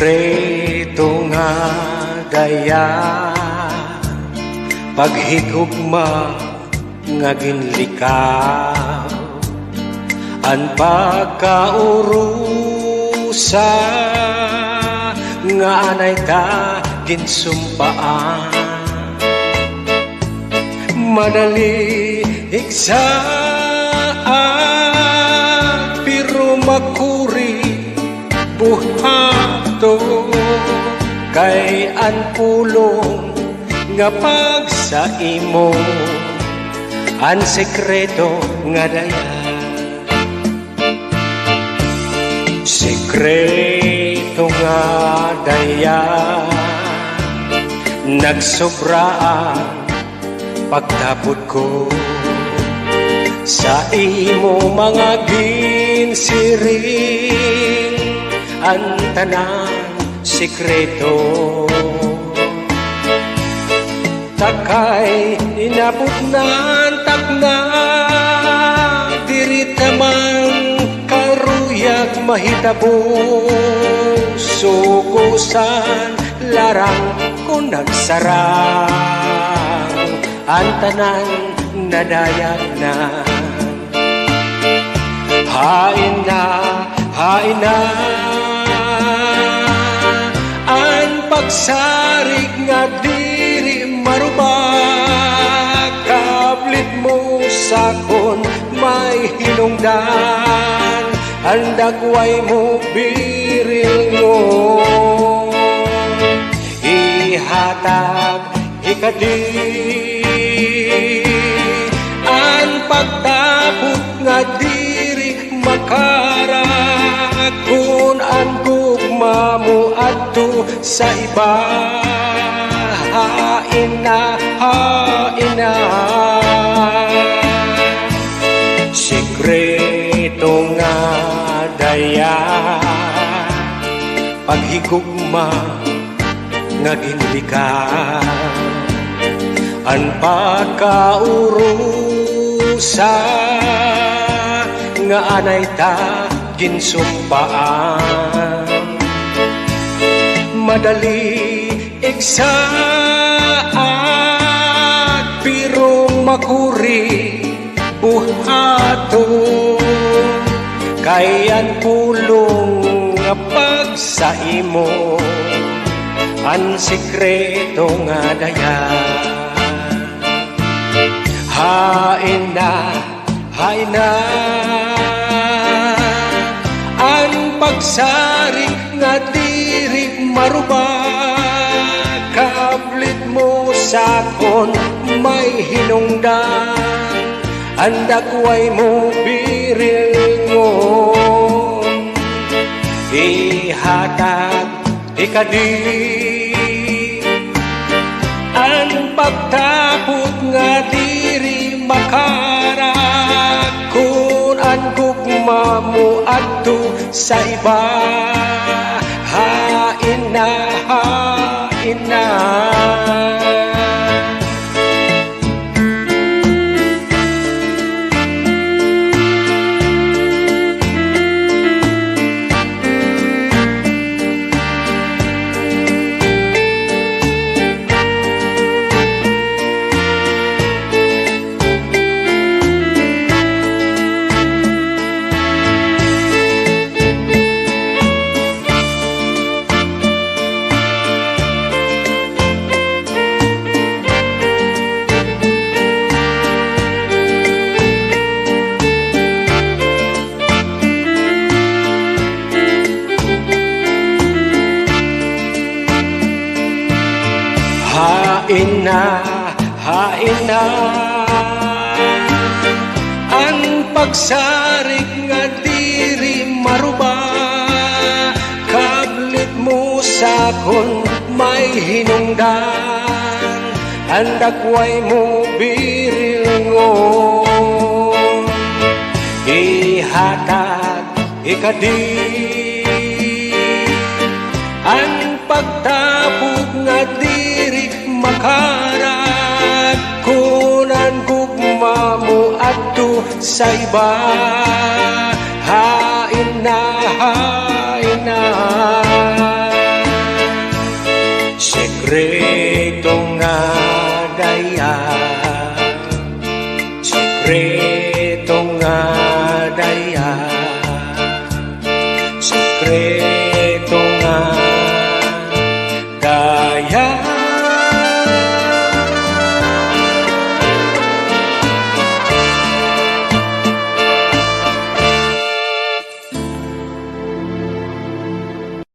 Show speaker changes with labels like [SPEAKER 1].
[SPEAKER 1] Sikreto nga daya paghigugma nga ginlikaw an pagkaurusa nga anay ta ginsumpaan madali igsaat pero makuri buhato kay an pulong nga pagsa imo an sekreto nga daya sekreto nga daya nagsobraan pagtapod ko sa imo mga ginsiring ang tanang sikreto takay inabot nan takna dirit naman karuyag mahitabo sukusan larang ko nagsarang ang tanan nadayag na hain na ang pagsarig nga diri marubak kablit mo sakon may hinungdan ang dagway mo biril mo ihatag ikadi ang pagtapot nga diri makarak kung ang gugma mo adto sa iba hain na sikreto nga daya paghigugma nga ginlikaw ang pagkaurusa nga anay ta ginsumpaan madali igsaat pero makuri buhato kay ang pulong nga pagsa imo ang sikreto nga daya hain na ang pagsarig nga diri marubak kablit mo sakon may hinungdan ang dakway mo birilngon ihatag ikadi ang pagtapot nga diri makarak kung ang gugma mo adto sa iba hain na hain na ang pagsarig nga diri marubak kablit mo sakon may hinungdan ang dakway mo birilngon ihatag ikadi ang pagtapot nga diri makarak kung ang gugma mo adto sa iba hain na Sekreto nga daya, sekreto nga daya, sekreto nga daya.